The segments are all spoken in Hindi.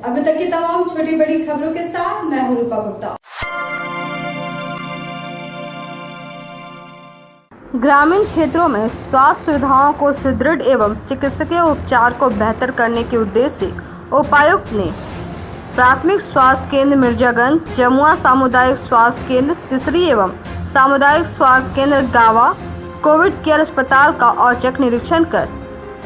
अभी तक की तमाम छोटी बड़ी खबरों के साथ मैं हूं रूपा गुप्ता। ग्रामीण क्षेत्रों में स्वास्थ्य सुविधाओं को सुदृढ़ एवं चिकित्सकीय उपचार को बेहतर करने के उद्देश्य से उपायुक्त ने प्राथमिक स्वास्थ्य केंद्र मिर्जागंज, जमुआ सामुदायिक स्वास्थ्य केंद्र तिसरी एवं सामुदायिक स्वास्थ्य केंद्र गावा कोविड केयर अस्पताल का औचक निरीक्षण कर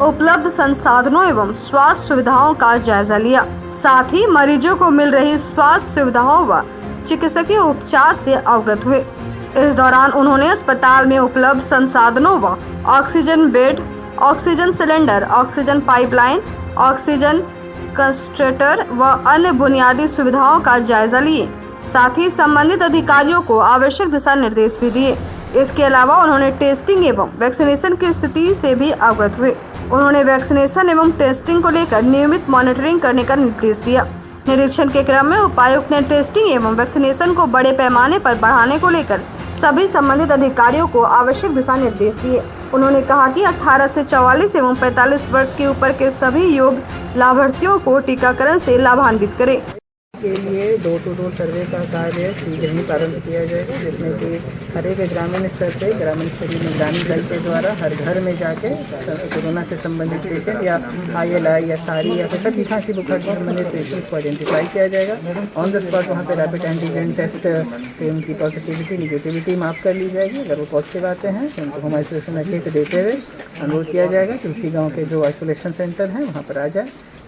उपलब्ध संसाधनों एवं स्वास्थ्य सुविधाओं का जायजा लिया। साथ ही मरीजों को मिल रही स्वास्थ्य सुविधाओं व चिकित्सकीय उपचार से अवगत हुए। इस दौरान उन्होंने अस्पताल में उपलब्ध संसाधनों व oxygen bed, oxygen cylinder, oxygen pipeline, oxygen concentrator व अन्य बुनियादी सुविधाओं का जायजा लिए। साथ ही संबंधित अधिकारियों को आवश्यक दिशा निर्देश भी दिए। इसके अलावा उन्होंने टेस्टिंग एवं वैक्सीनेशन की स्थिति से भी अवगत हुए। उन्होंने वैक्सीनेशन एवं टेस्टिंग को लेकर नियमित मॉनिटरिंग करने का निर्देश दिया। निरीक्षण के क्रम में उपायुक्त ने टेस्टिंग एवं वैक्सीनेशन को बड़े पैमाने पर बढ़ाने को लेकर सभी संबंधित अधिकारियों को आवश्यक दिशा निर्देश दिए। उन्होंने कहा कि 18 से 44 एवं 45 वर्ष के ऊपर के सभी योग्य लाभार्थियों को टीकाकरण से लाभान्वित करें। के लिए डोर टू डोर सर्वे का कार्य शीघ्र ही प्रारंभ किया जाएगा, जिसमें कि हर एक ग्रामीण स्तर से ग्रामीण स्तरीय निगरानी दल के द्वारा हर घर में जाके कोरोना से संबंधित पेशेंट या ILI या सारी या फिर सर्दी खांसी बुखार से संबंधित पेशेंट को आइडेंटिफाई किया जाएगा। ऑन द स्पॉट वहाँ पे रैपिड एंटीजन टेस्ट से उनकी पॉजिटिविटी निगेटिविटी माप कर ली जाएगी। अगर वो पॉजिटिव आते हैं तो उनको होम आइसोलेशन किट देते हुए अनुरोध किया जाएगा कि उसी गाँव के जो आइसोलेशन सेंटर हैं वहाँ पर आ जाए।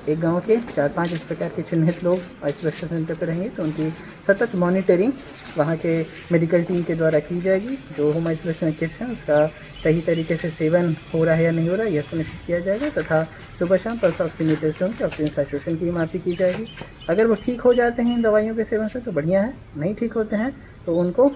एक गांव के 4-5 इस प्रकार के चिन्हित लोग आइसोलेशन सेंटर पर रहेंगे तो उनकी सतत मॉनिटरिंग वहां के मेडिकल टीम के द्वारा की जाएगी। जो होम आइसोलेशन किट्स हैं उसका सही तरीके से सेवन हो रहा है या नहीं हो रहा है यह सुनिश्चित किया जाएगा तथा सुबह शाम पल्स ऑक्सीमीटर से उनके ऑक्सीजन सैचुरेशन की मापी की जाएगी। अगर वो ठीक हो जाते हैं इन दवाइयों के सेवन से तो बढ़िया है, नहीं ठीक होते हैं तो उनको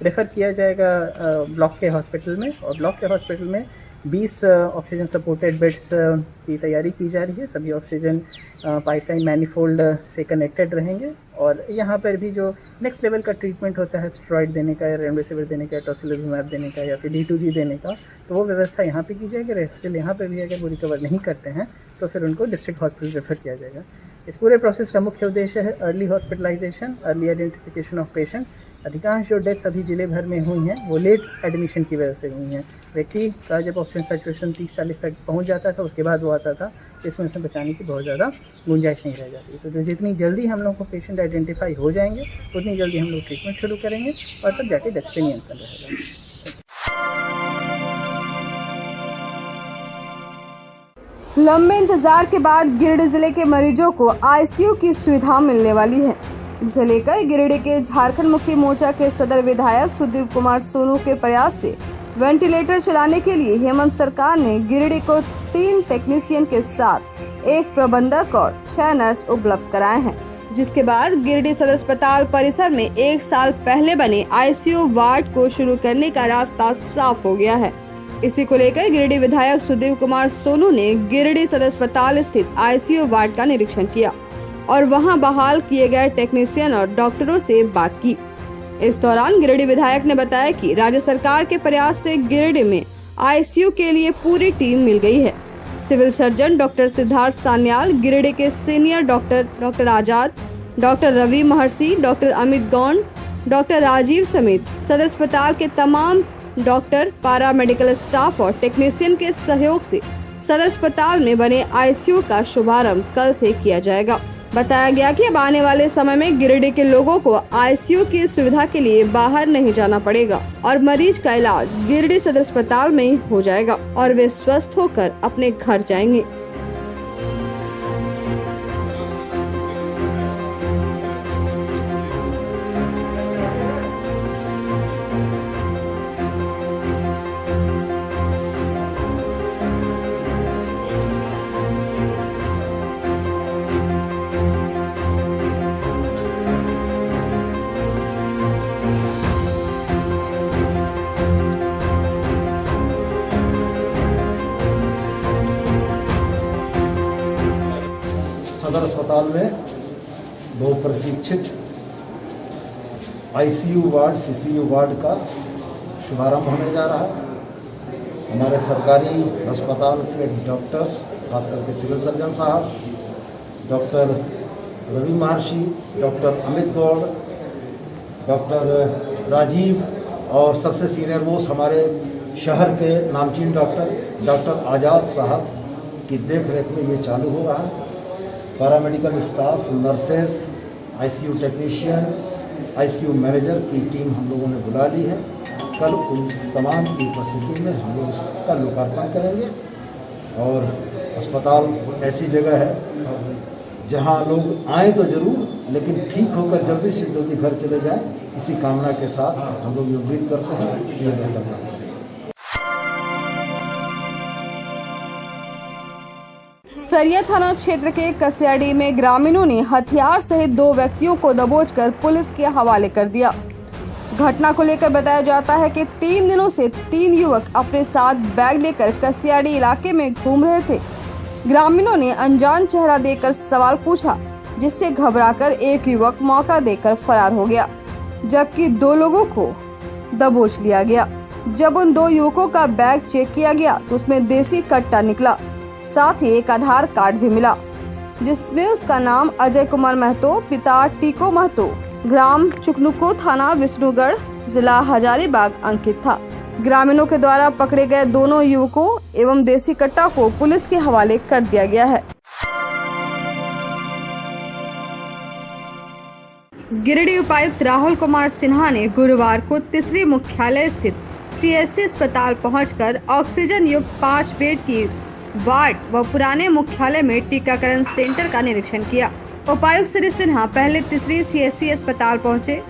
रेफ़र किया जाएगा ब्लॉक के हॉस्पिटल में। और ब्लॉक के हॉस्पिटल में 20 ऑक्सीजन सपोर्टेड बेड्स की तैयारी की जा रही है। सभी ऑक्सीजन पाइपलाइन मैनिफोल्ड से कनेक्टेड रहेंगे और यहाँ पर भी जो नेक्स्ट लेवल का ट्रीटमेंट होता है स्टेरॉइड देने का या रेमडेसिविर देने का, टोसिलिजुमैब देने का या फिर D2G देने का, तो वो व्यवस्था यहाँ पे की जाएगी। रेस्टिल यहाँ पर भी अगर वो रिकवर नहीं करते हैं तो फिर उनको डिस्ट्रिक्ट हॉस्पिटल रेफर किया जाएगा। इस पूरे प्रोसेस का मुख्य उद्देश्य है early hospitalisation, early identification of patient. अधिकांश जो डेथ्स अभी जिले भर में हुई हैं वो लेट एडमिशन की वजह से हुई हैं। व्यक्ति का जब ऑक्सीजन सैचुरेशन 30-40 तक पहुंच जाता था उसके बाद वो आता था, इसमें उसे बचाने की बहुत ज़्यादा गुंजाइश नहीं रह जाती। तो जितनी जल्दी हम लोग को पेशेंट आइडेंटिफाई हो जाएंगे उतनी जल्दी हम लोग ट्रीटमेंट शुरू करेंगे और तब जाके डेथ पे नियंत्रण रहेगा। लंबे इंतजार के बाद गिरिडीह जिले के मरीजों को ICU की सुविधा मिलने वाली है। जिसे लेकर गिरिडीह के झारखंड मुक्ति मोर्चा के सदर विधायक सुदीप कुमार सोनू के प्रयास से वेंटिलेटर चलाने के लिए हेमंत सरकार ने गिरिडीह को 3 टेक्नीशियन के साथ 1 प्रबंधक और 6 नर्स उपलब्ध कराए हैं। जिसके बाद गिरिडीह सदर अस्पताल परिसर में 1 साल पहले बने ICU वार्ड को शुरू करने का रास्ता साफ हो गया है। इसी को लेकर गिरिडीह विधायक सुदीप कुमार सोनू ने गिरिडीह सदर अस्पताल स्थित ICU वार्ड का निरीक्षण किया और वहां बहाल किए गए टेक्नीशियन और डॉक्टरों से बात की। इस दौरान गिरिडीह विधायक ने बताया कि राज्य सरकार के प्रयास से गिरिडीह में ICU के लिए पूरी टीम मिल गई है। Civil surgeon doctor Siddharth Sanyal, Giridih के senior doctor Azad, doctor Ravi Maharshi, doctor Amit Gaund, doctor Rajiv समेत सदर अस्पताल के तमाम डॉक्टर, पारा मेडिकल स्टाफ और टेक्नीशियन के सहयोग से सदर अस्पताल में बने ICU का शुभारंभ कल से किया जाएगा। बताया गया कि अब आने वाले समय में गिरिडीह के लोगों को ICU की सुविधा के लिए बाहर नहीं जाना पड़ेगा और मरीज का इलाज गिरिडीह सदर अस्पताल में ही हो जाएगा और वे स्वस्थ होकर अपने घर जाएंगे। सदर अस्पताल में बहुप्रतीक्षित ICU वार्ड CCU वार्ड का शुभारंभ होने जा रहा है। हमारे सरकारी अस्पताल के डॉक्टर्स, खास करके सिविल सर्जन साहब, doctor Ravi Maharshi, doctor Amit Gaur, doctor Rajiv और सबसे सीनियर मोस्ट हमारे शहर के नामचीन डॉक्टर आज़ाद साहब की देख रेख में ये चालू हो रहा है। Paramedical staff, nurses, ICU technician, ICU manager की टीम हम लोगों ने बुला ली है। कल उन तमाम की उपस्थिति में हम लोग इसका लोकार्पण करेंगे। और अस्पताल ऐसी जगह है जहां लोग आए तो ज़रूर, लेकिन ठीक होकर जल्दी से जल्दी घर चले जाएं, इसी कामना के साथ हम लोग ये उम्मीद करते हैं कि ये बेहतर काम करें। सरिया थाना क्षेत्र के कसियाडी में ग्रामीणों ने हथियार सहित 2 व्यक्तियों को दबोचकर पुलिस के हवाले कर दिया। घटना को लेकर बताया जाता है कि 3 दिनों से 3 युवक अपने साथ बैग लेकर कसियाडी इलाके में घूम रहे थे। ग्रामीणों ने अनजान चेहरा देकर सवाल पूछा, जिससे घबराकर एक युवक मौका देकर फरार हो गया, जबकि 2 लोगों को दबोच लिया गया। जब उन 2 युवकों का बैग चेक किया गया तो उसमें देसी कट्टा निकला, साथ ही एक आधार कार्ड भी मिला, जिसमें उसका नाम अजय कुमार महतो, पिता टीको महतो, ग्राम चुकनुको, थाना विष्णुगढ़, जिला हजारीबाग अंकित था। ग्रामीणों के द्वारा पकड़े गए दोनों युवकों एवं देसी कट्टा को पुलिस के हवाले कर दिया गया है। गिरिडीह उपायुक्त राहुल कुमार सिन्हा ने गुरुवार को तीसरी मुख्यालय स्थित सीएससी अस्पताल पहुंचकर ऑक्सीजन युक्त 5 बेड की वार्ड व पुराने मुख्यालय में टीकाकरण सेंटर का निरीक्षण किया। उपायुक्त श्री सिन्हा पहले तीसरी सीएससी अस्पताल पहुंचे।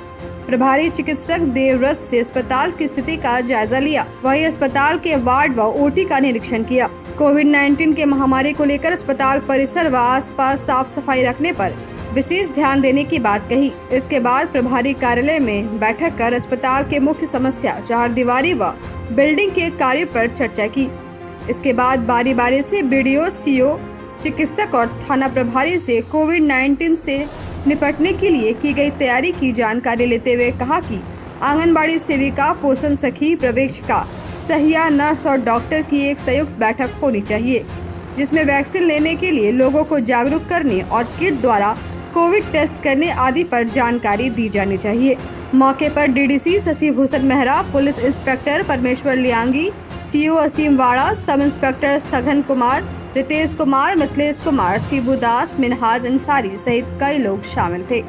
प्रभारी चिकित्सक देवव्रत से अस्पताल की स्थिति का जायजा लिया। वहीं अस्पताल के वार्ड व ओटी का निरीक्षण किया। कोविड-19 के महामारी को लेकर अस्पताल परिसर व आसपास साफ सफाई रखने पर विशेष ध्यान देने की बात कही। इसके बाद प्रभारी कार्यालय में बैठक कर अस्पताल के मुख्य समस्या, चारदीवारी व बिल्डिंग के कार्य पर चर्चा की। इसके बाद बारी बारी से बीडीओ, सीओ, चिकित्सक और थाना प्रभारी से कोविड-19 से निपटने के लिए की गई तैयारी की जानकारी लेते हुए कहा कि आंगनबाड़ी सेविका, पोषण सखी, पर्यवेक्षिका, सहिया, नर्स और डॉक्टर की एक संयुक्त बैठक होनी चाहिए, जिसमें वैक्सीन लेने के लिए लोगों को जागरूक करने और किट द्वारा कोविड टेस्ट करने आदि पर जानकारी दी जानी चाहिए। मौके पर DDC Shashi Bhushan Mehra, police inspector परमेश्वर लियांगी, सीओ असीम वाड़ा, सब इंस्पेक्टर सघन कुमार, रितेश कुमार, मिथिलेश कुमार, शिबू दास, मिनहाज अंसारी सहित कई लोग शामिल थे।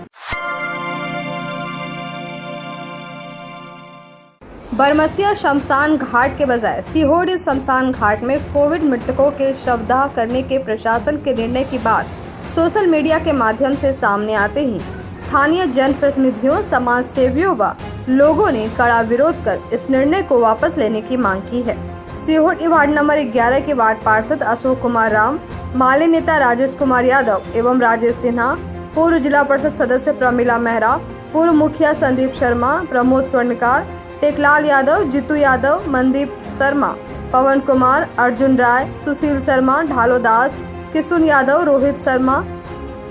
बरमसिया शमशान घाट के बजाय सिहोड़ी शमशान घाट में कोविड मृतकों के शवदाह करने के प्रशासन के निर्णय की बात सोशल मीडिया के माध्यम से सामने आते ही स्थानीय जनप्रतिनिधियों, समाज सेवियों व लोगों ने कड़ा विरोध कर इस निर्णय को वापस लेने की मांग की है। सिहोड़ी वार्ड नंबर 11 के वार्ड पार्षद अशोक कुमार राम, माले नेता राजेश कुमार यादव एवं राजेश सिन्हा, पूर्व जिला परिषद सदस्य प्रमिला मेहरा, पूर्व मुखिया संदीप शर्मा, प्रमोद स्वर्णकार, टेकलाल यादव, जीतू यादव, मनदीप शर्मा, पवन कुमार, अर्जुन राय, सुशील शर्मा, ढालो दास, किशुन यादव, रोहित शर्मा,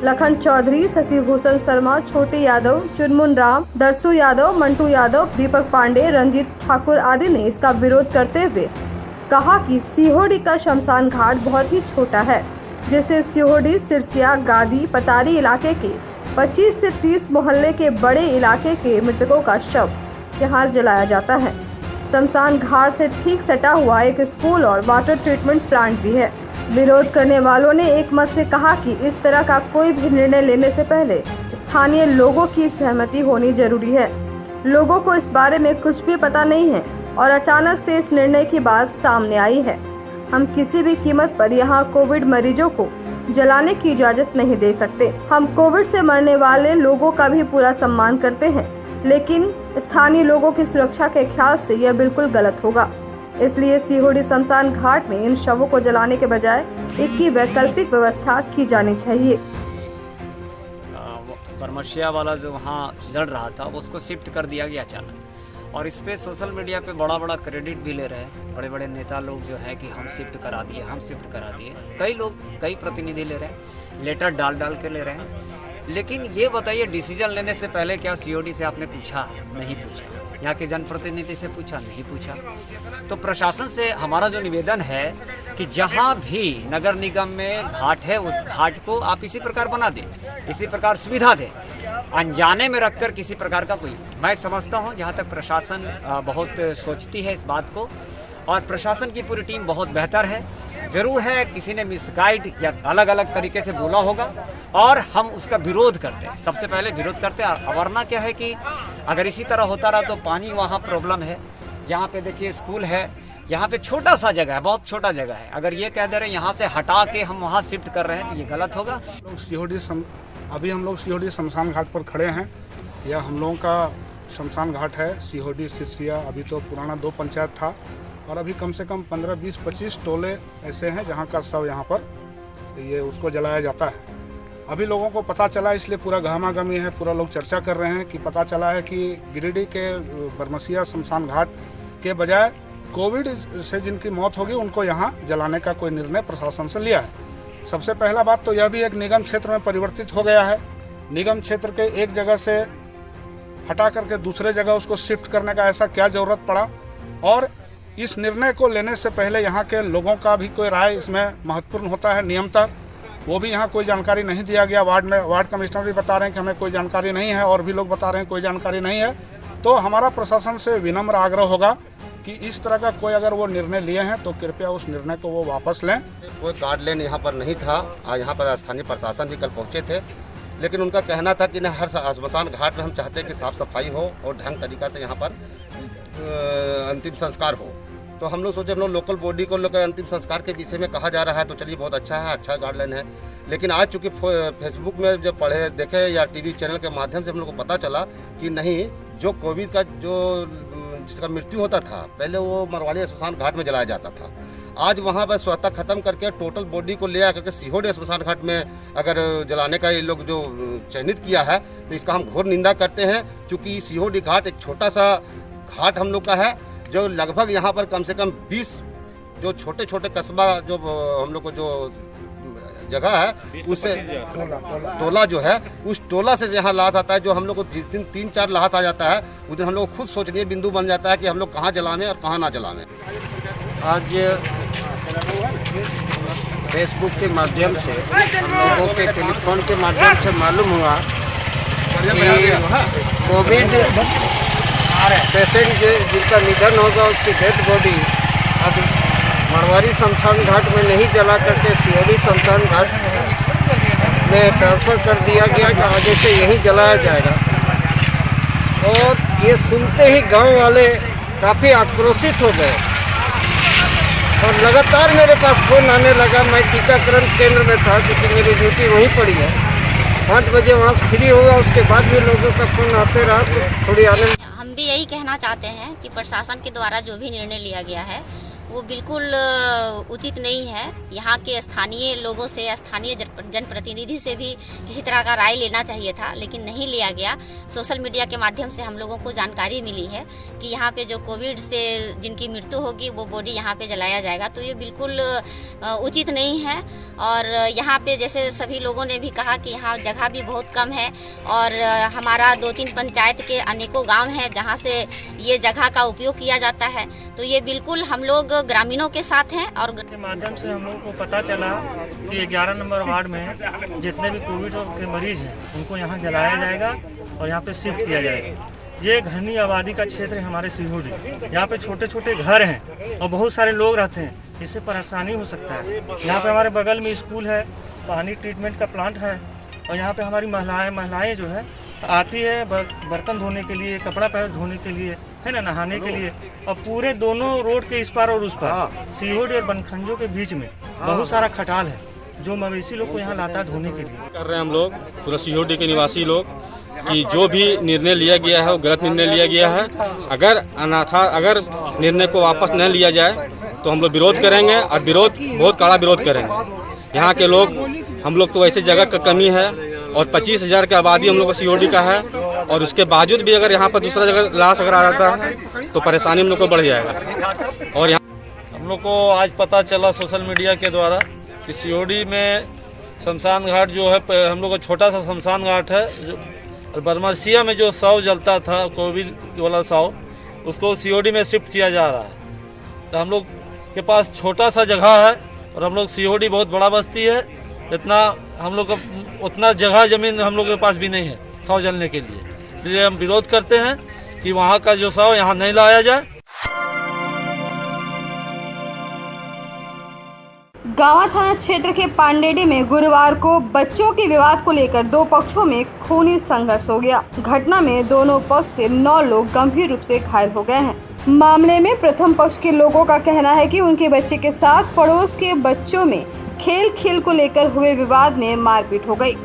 लखन चौधरी, शशि भूषण शर्मा, छोटे यादव, चुनमुन राम, दरसू यादव, मंटू यादव, दीपक पांडे, रंजीत ठाकुर आदि ने इसका विरोध करते हुए कहा कि सिहोड़ी का शमशान घाट बहुत ही छोटा है, जिसे सिहोड़ी, सिरसिया, गादी, पतारी इलाके के 25 से 30 मोहल्ले के बड़े इलाके के मृतकों का शव यहाँ जलाया जाता है। शमशान घाट से ठीक सटा हुआ एक स्कूल और वाटर ट्रीटमेंट प्लांट भी है। विरोध करने वालों ने एक मत से कहा कि इस तरह का कोई भी निर्णय लेने से पहले स्थानीय लोगों की सहमति होनी जरूरी है। लोगों को इस बारे में कुछ भी पता नहीं है और अचानक से इस निर्णय की बात सामने आई है। हम किसी भी कीमत पर यहाँ कोविड मरीजों को जलाने की इजाजत नहीं दे सकते। हम कोविड से मरने वाले लोगों का भी पूरा सम्मान करते हैं, लेकिन स्थानीय लोगों की सुरक्षा के ख्याल से यह बिल्कुल गलत होगा। इसलिए सिहोड़ी शमशान घाट में इन शवों को जलाने के बजाय इसकी वैकल्पिक व्यवस्था की जानी चाहिए। बरमसिया वाला जो वहाँ जल रहा था उसको शिफ्ट कर दिया गया अचानक, और इस पे सोशल मीडिया पे बड़ा बड़ा क्रेडिट भी ले रहे हैं बड़े बड़े नेता लोग जो है कि हम शिफ्ट करा दिए, हम शिफ्ट करा दिए। कई लोग, कई प्रतिनिधि ले रहे हैं, लेटर डाल के ले रहे हैं। लेकिन ये बताइए, डिसीजन लेने से पहले क्या सीओडी से आपने पूछा? नहीं पूछा। यहाँ के जनप्रतिनिधि से पूछा? नहीं पूछा। तो प्रशासन से हमारा जो निवेदन है कि जहाँ भी नगर निगम में घाट है उस घाट को आप इसी प्रकार बना दें, इसी प्रकार सुविधा दें, अनजाने में रखकर किसी प्रकार का कोई, मैं समझता हूँ जहाँ तक प्रशासन बहुत सोचती है इस बात को, और प्रशासन की पूरी टीम बहुत बेहतर है। जरूर है किसी ने मिसगाइड या अलग अलग तरीके से बोला होगा और हम उसका विरोध करते हैं, सबसे पहले विरोध करते हैं। वरना क्या है कि अगर इसी तरह होता रहा तो पानी वहाँ प्रॉब्लम है। यहाँ पे देखिए स्कूल है, यहाँ पे छोटा सा जगह है, बहुत छोटा जगह है। अगर ये कह दे रहे हैं यहाँ से हटा के हम वहाँ शिफ्ट कर रहे हैं तो ये गलत होगा। अभी हम लोग सीहोडी शमशान घाट पर खड़े हैं। यह हम लोगों का शमशान घाट है, सीहोडी सिरसिया। अभी तो पुराना 2 पंचायत था और अभी कम से कम 15, 20, 25 टोले ऐसे हैं जहाँ का सब यहाँ पर ये उसको जलाया जाता है। अभी लोगों को पता चला, इसलिए पूरा गहमागमी है, पूरा लोग चर्चा कर रहे हैं कि पता चला है कि गिरिडीह के बरमसिया शमशान घाट के बजाय कोविड से जिनकी मौत होगी उनको यहाँ जलाने का कोई निर्णय प्रशासन से लिया है। सबसे पहला बात तो यह भी एक निगम क्षेत्र में परिवर्तित हो गया है। निगम क्षेत्र के एक जगह से हटा करके दूसरे जगह उसको शिफ्ट करने का ऐसा क्या जरूरत पड़ा, और इस निर्णय को लेने से पहले यहाँ के लोगों का भी कोई राय इसमें महत्वपूर्ण होता है। नियमतः वो भी यहाँ कोई जानकारी नहीं दिया गया। वार्ड कमिश्नर भी बता रहे हैं कि हमें कोई जानकारी नहीं है, और भी लोग बता रहे हैं कोई जानकारी नहीं है। तो हमारा प्रशासन से विनम्र आग्रह होगा कि इस तरह का कोई अगर वो निर्णय लिए हैं तो कृपया उस निर्णय को वो वापस लें। कोई गार्डलाइन यहाँ पर नहीं था। आज यहाँ पर स्थानीय प्रशासन भी कल पहुँचे थे, लेकिन उनका कहना था कि न हर शमशान घाट में हम चाहते हैं कि साफ सफाई हो और ढंग तरीका से यहाँ पर अंतिम संस्कार हो। तो हम लोग सोचे, हम लोग लोकल बॉडी को लोग अंतिम संस्कार के विषय में कहा जा रहा है तो चलिए बहुत अच्छा है, अच्छा गाइडलाइन है। लेकिन आज चूंकि फेसबुक में जब पढ़े देखे या टीवी चैनल के माध्यम से हम लोग को पता चला कि नहीं, जो कोविड का जिसका मृत्यु होता था पहले वो मरवाड़ी शमशान घाट में जलाया जाता था। आज वहाँ पर स्वतः खत्म करके टोटल बॉडी को ले आकर के सीहोडी शमशान घाट में अगर जलाने का ये लोग जो चयनित किया है तो इसका हम घोर निंदा करते हैं। चूँकि सीहोडी घाट एक छोटा सा घाट हम लोग का है, जो लगभग यहाँ पर कम से कम 20 जो छोटे छोटे कस्बा जो हम लोग को जो जगह है उससे टोला जो है उस टोला से यहाँ लाश आता है। जो हम लोग को जिस दिन 3-4 लाश आ जाता है उस दिन हम लोग खुद सोचनीय बिंदु बन जाता है कि हम लोग कहाँ जलावें और कहाँ ना जलावें। आज फेसबुक के माध्यम से हम लोगों के टेलीफोन के माध्यम से मालूम हुआ कि कोविड पेशेंट जिनका निधन होगा उसकी डेड बॉडी अब मरवाड़ी शमशान घाट में नहीं जला करके सीहोडी शमशान घाट में ट्रांसफर कर दिया गया कि आगे से यहीं जलाया जाएगा। और ये सुनते ही गांव वाले काफ़ी आक्रोशित हो गए और लगातार मेरे पास फ़ोन आने लगा। मैं टीकाकरण केंद्र में था क्योंकि मेरी ड्यूटी वहीं पड़ी है। 5 बजे वहाँ फ्री हुआ, उसके बाद भी लोगों का फ़ोन आते रहा तो थोड़ी आने। हम भी यही कहना चाहते हैं कि प्रशासन के द्वारा जो भी निर्णय लिया गया है वो बिल्कुल उचित नहीं है। यहाँ के स्थानीय लोगों से, स्थानीय जनप्रतिनिधि से भी किसी तरह का राय लेना चाहिए था, लेकिन नहीं लिया गया। सोशल मीडिया के माध्यम से हम लोगों को जानकारी मिली है कि यहाँ पे जो कोविड से जिनकी मृत्यु होगी वो बॉडी यहाँ पे जलाया जाएगा, तो ये बिल्कुल उचित नहीं है। और यहाँ पे जैसे सभी लोगों ने भी कहा कि यहाँ जगह भी बहुत कम है और हमारा 2-3 पंचायत के अनेकों गाँव हैं जहाँ से ये जगह का उपयोग किया जाता है, तो ये बिल्कुल हम लोग ग्रामीणों के साथ हैं। और के माध्यम से हम लोगों को पता चला कि 11 नंबर वार्ड में जितने भी कोविड के मरीज हैं उनको यहाँ जलाया जाएगा और यहाँ पे शिफ्ट किया जाएगा। ये घनी आबादी का क्षेत्र है हमारे सीहोडी। यहाँ पे छोटे छोटे घर हैं और बहुत सारे लोग रहते हैं, इससे परेशानी हो सकता है। यहाँ पे हमारे बगल में स्कूल है, पानी ट्रीटमेंट का प्लांट है और यहाँ पे हमारी महिलाएं जो है आती है बर्तन धोने के लिए, कपड़ा पैर धोने के लिए, है ना, नहाने के लिए। और पूरे दोनों रोड के इस पार और उस पार सीहोडी और बनखंजों के बीच में बहुत सारा खटाल है जो मवेशी लोग को यहाँ लाता है धोने के लिए। कर रहे हैं हम लोग पूरा सीहोडी के निवासी लोग कि जो भी निर्णय लिया गया है वो गलत निर्णय लिया गया है। अगर निर्णय को वापस न लिया जाए तो हम लोग विरोध करेंगे और बहुत कड़ा विरोध करेंगे। यहाँ के लोग, हम लोग तो वैसे जगह का कमी है और 25,000 की आबादी हम लोग का सीहोडी का है और उसके बावजूद भी अगर यहाँ पर दूसरा जगह लाश अगर आ जाता है तो परेशानी हम लोग को बढ़ जाएगा। और यहाँ हम लोग को आज पता चला सोशल मीडिया के द्वारा कि सीहोडी में शमशान घाट जो है हम लोग का छोटा सा शमशान घाट है, जो बरमसिया में जो शव जलता था कोविड वाला शव, उसको सीओडी में शिफ्ट किया जा रहा है। तो हम लोग के पास छोटा सा जगह है और हम लोग सीओडी बहुत बड़ा बस्ती है, इतना हम लोग का उतना जगह जमीन हम लोग के पास भी नहीं है शव जलने के लिए। इसलिए हम विरोध करते हैं कि वहाँ का जो शव यहाँ नहीं लाया जाए। गांवा थाना क्षेत्र के पांडेडी में गुरुवार को बच्चों के विवाद को लेकर दो पक्षों में खूनी संघर्ष हो गया। घटना में दोनों पक्ष से 9 लोग गंभीर रूप से घायल हो गए हैं। मामले में प्रथम पक्ष के लोगों का कहना है कि उनके बच्चे के साथ पड़ोस के बच्चों में खेल को लेकर हुए विवाद में मारपीट हो गई।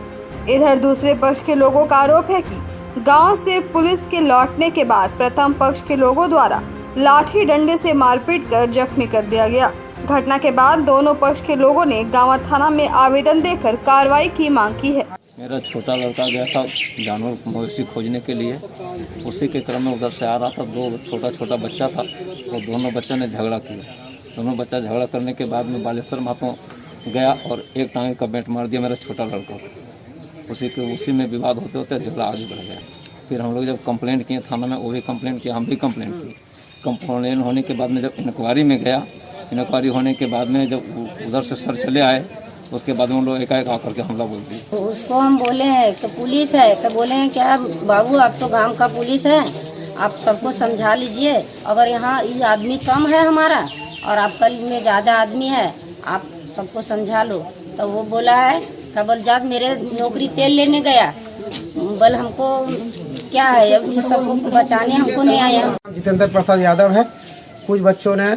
इधर दूसरे पक्ष के लोगों का आरोप है कि गांव से पुलिस के लौटने के बाद प्रथम पक्ष के लोगों द्वारा लाठी डंडे से मारपीट कर जख्मी कर दिया गया। घटना के बाद दोनों पक्ष के लोगों ने गांवा थाना में आवेदन देकर कार्रवाई की मांग की है। मेरा छोटा लड़का गया था जानवर मवेशी खोजने के लिए, उसी के क्रम में उधर से आ रहा था, 2 छोटा बच्चा था, वो दोनों बच्चों ने झगड़ा किया। दोनों बच्चा झगड़ा करने के बाद में बालेश्वर महातो गया और एक टांगे का बेंट मार दिया मेरा छोटा लड़का। उसी में विवाद होते होते झगड़ा आगे बढ़ गया। फिर हम लोग जब कंप्लेंट किए थाना में, वो भी कंप्लेंट किया, हम भी कंप्लेंट किए। कंप्लेंट होने के बाद में जब इंक्वायरी में गया, इंक्वायरी होने के बाद में जब उधर से सर चले आए, उसके बाद में हम लोग एकाएक आकर के हमला बोल दिए। उसको हम बोले हैं कि पुलिस है, तो बोले हैं क्या बाबू आप तो गांव का पुलिस है, आप सबको समझा लीजिए। अगर यहाँ ये आदमी कम है हमारा और आपका में ज़्यादा आदमी है, आप सबको समझा लो। तो वो बोला है कि बोल जात मेरे नौकरी तेल लेने गया, बल हमको क्या है, अब सबको बचाने हमको नहीं आया। जितेंद्र प्रसाद यादव है। कुछ बच्चों ने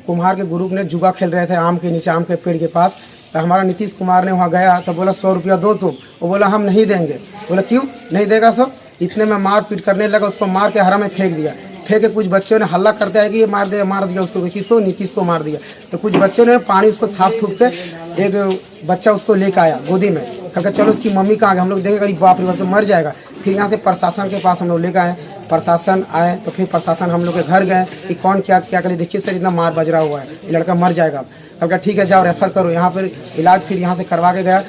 कुम्हार के ग्रुप ने जुआ खेल रहे थे आम के नीचे, आम के पेड़ के पास। तो हमारा नीतीश कुमार ने वहाँ गया तो बोला 100 रुपया दो तुम। वो बोला हम नहीं देंगे। बोला क्यों नहीं देगा सब? इतने में मार पीट करने लगा, उसको मार के हरा में फेंक दिया। फेंक के कुछ बच्चों ने हल्ला करते हैं कि ये मार दिया उसको। किसको? नीतीश को मार दिया। तो कुछ बच्चों ने पानी उसको थाप थूप के, एक बच्चा उसको लेकर आया गोदी में, कहकर चलो उसकी मम्मी कहाँ गई, हम लोग देखे करीब बाप रे बाप तो मर जाएगा। फिर यहाँ से प्रशासन के पास हम लोग लेकर आए, प्रशासन आए तो फिर प्रशासन हम लोग के घर गए कि कौन क्या करे, देखिए सर इतना मार बज रहा हुआ है, ये लड़का मर जाएगा। कहा ठीक है जाओ रेफर करो। यहाँ पर इलाज फिर यहाँ से करवा के गया।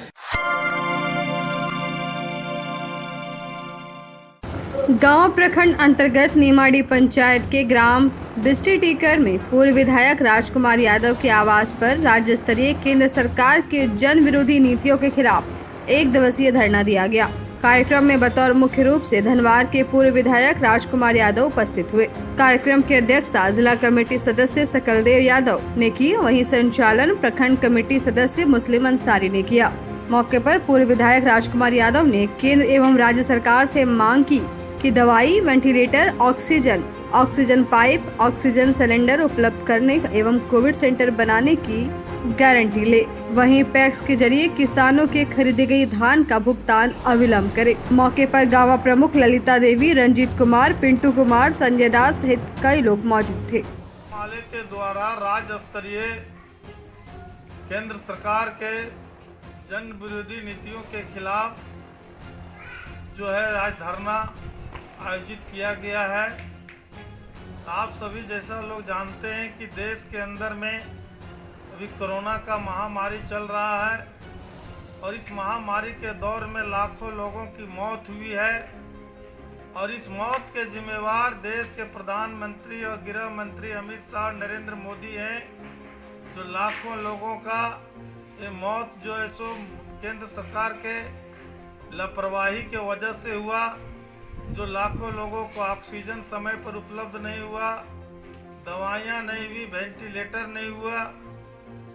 गांव प्रखंड अंतर्गत नीमाड़ी पंचायत के ग्राम बिस्टी टीकर में पूर्व विधायक राजकुमार यादव के आवास पर राज्य स्तरीय केंद्र सरकार के जन विरोधी नीतियों के खिलाफ 1 दिवसीय धरना दिया गया। कार्यक्रम में बतौर मुख्य रूप से धनवार के पूर्व विधायक राजकुमार यादव उपस्थित हुए। कार्यक्रम की अध्यक्षता जिला कमेटी सदस्य सकलदेव यादव ने की, वहीं संचालन प्रखंड कमेटी सदस्य मुस्लिम अंसारी ने किया। मौके पर पूर्व विधायक राजकुमार यादव ने केंद्र एवं राज्य सरकार से मांग की कि दवाई, ventilator, oxygen pipe, oxygen cylinder उपलब्ध करने एवं कोविड सेंटर बनाने की गारंटी ले। वहीं पैक्स के जरिए किसानों के खरीदी गई धान का भुगतान अविलंब करे। मौके पर गांवा प्रमुख ललिता देवी, रंजीत कुमार, पिंटू कुमार, संजय दास सहित कई लोग मौजूद थे। माले के द्वारा राज्य स्तरीय केंद्र सरकार के जन विरोधी नीतियों के खिलाफ जो है आज धरना आयोजित किया गया है। आप सभी जैसा लोग जानते हैं कि देश के अंदर में अभी कोरोना का महामारी चल रहा है और इस महामारी के दौर में लाखों लोगों की मौत हुई है और इस मौत के जिम्मेवार देश के प्रधानमंत्री और गृह मंत्री अमित शाह, नरेंद्र मोदी हैं। जो लाखों लोगों का ये मौत जो है सो केंद्र सरकार के लापरवाही के वजह से हुआ। जो लाखों लोगों को ऑक्सीजन समय पर उपलब्ध नहीं हुआ, दवाइयाँ नहीं हुई, वेंटिलेटर नहीं हुआ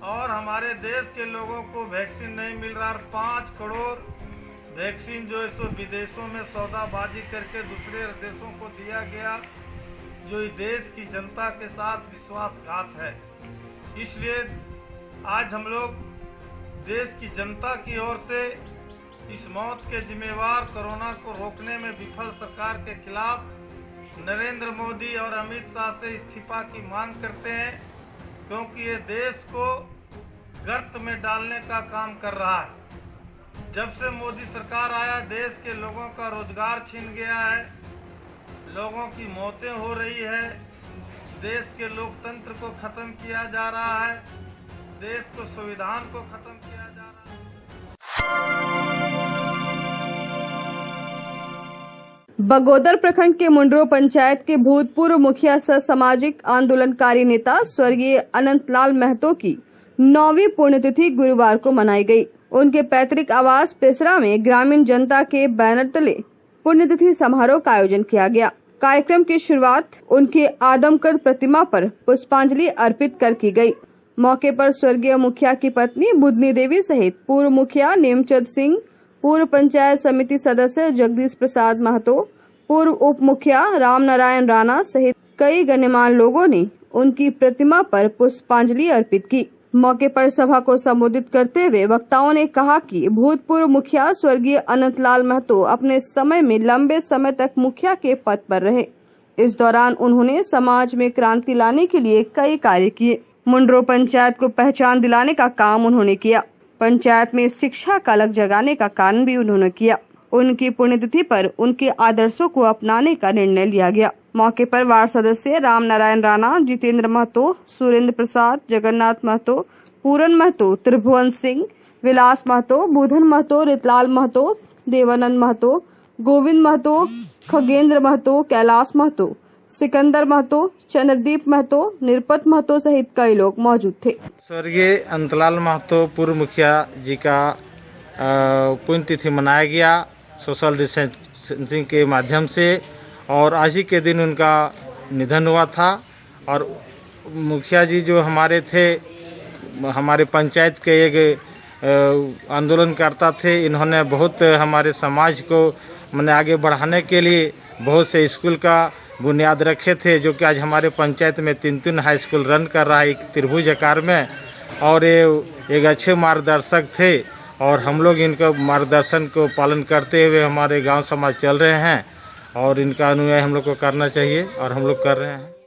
और हमारे देश के लोगों को वैक्सीन नहीं मिल रहा। 5 करोड़ वैक्सीन जो है सो विदेशों में सौदाबाजी करके दूसरे देशों को दिया गया, जो इस देश की जनता के साथ विश्वासघात है। इसलिए आज हम लोग देश की जनता की ओर से इस मौत के जिम्मेवार कोरोना को रोकने में विफल सरकार के खिलाफ नरेंद्र मोदी और अमित शाह से इस्तीफा की मांग करते हैं, क्योंकि ये देश को गर्त में डालने का काम कर रहा है। जब से मोदी सरकार आया देश के लोगों का रोजगार छीन गया है, लोगों की मौतें हो रही है, देश के लोकतंत्र को खत्म किया जा रहा है, देश को संविधान को खत्म किया जा रहा है। बगोदर प्रखंड के मुंडरो पंचायत के भूतपूर्व मुखिया सह सामाजिक आंदोलनकारी नेता स्वर्गीय अनंतलाल महतो की 9वीं पुण्यतिथि गुरुवार को मनाई गई। उनके पैतृक आवास पेसरा में ग्रामीण जनता के बैनर तले पुण्यतिथि समारोह का आयोजन किया गया। कार्यक्रम की शुरुआत उनके आदमकद प्रतिमा पर पुष्पांजलि अर्पित कर की गई। मौके पर स्वर्गीय मुखिया की पत्नी बुधनी देवी सहित पूर्व मुखिया नेमचंद सिंह, पूर्व पंचायत समिति सदस्य जगदीश प्रसाद महतो, पूर्व उप मुखिया राम नारायण राणा सहित कई गण्यमान्य लोगों ने उनकी प्रतिमा पर पुष्पांजलि अर्पित की। मौके पर सभा को संबोधित करते हुए वक्ताओं ने कहा कि भूतपूर्व मुखिया स्वर्गीय अनंतलाल महतो अपने समय में लंबे समय तक मुखिया के पद पर रहे। इस दौरान उन्होंने समाज में क्रांति लाने के लिए कई कार्य किए। मुंडरो पंचायत को पहचान दिलाने का काम उन्होंने किया। पंचायत में शिक्षा का अलग जगाने का कार्य भी उन्होंने किया। उनकी पुण्यतिथि पर उनके आदर्शों को अपनाने का निर्णय लिया गया। मौके पर वार्ड सदस्य राम नारायण राणा, जितेंद्र महतो, सुरेंद्र प्रसाद, जगन्नाथ महतो, पूरन महतो, त्रिभुवन सिंह, विलास महतो, बुधन महतो, रितलाल महतो, देवानंद महतो, गोविंद महतो, खगेंद्र महतो, कैलाश महतो, सिकंदर महतो, चंद्रदीप महतो, निरपत महतो सहित कई लोग मौजूद थे। स्वर्गीय अनंतलाल महतो पूर्व मुखिया जी का पुण्यतिथि मनाया गया सोशल डिस्टेंसिंग के माध्यम से, और आज ही के दिन उनका निधन हुआ था। और मुखिया जी जो हमारे थे, हमारे पंचायत के एक आंदोलनकर्ता थे। इन्होंने बहुत हमारे समाज को मैंने आगे बढ़ाने के लिए बहुत से स्कूल का बुनियाद रखे थे, जो कि आज हमारे पंचायत में 3 हाई स्कूल रन कर रहा है, एक त्रिभुज आकार में। और ये एक अच्छे मार्गदर्शक थे और हम लोग इनका मार्गदर्शन को पालन करते हुए हमारे गांव समाज चल रहे हैं, और इनका अनुयायी हम लोग को करना चाहिए और हम लोग कर रहे हैं।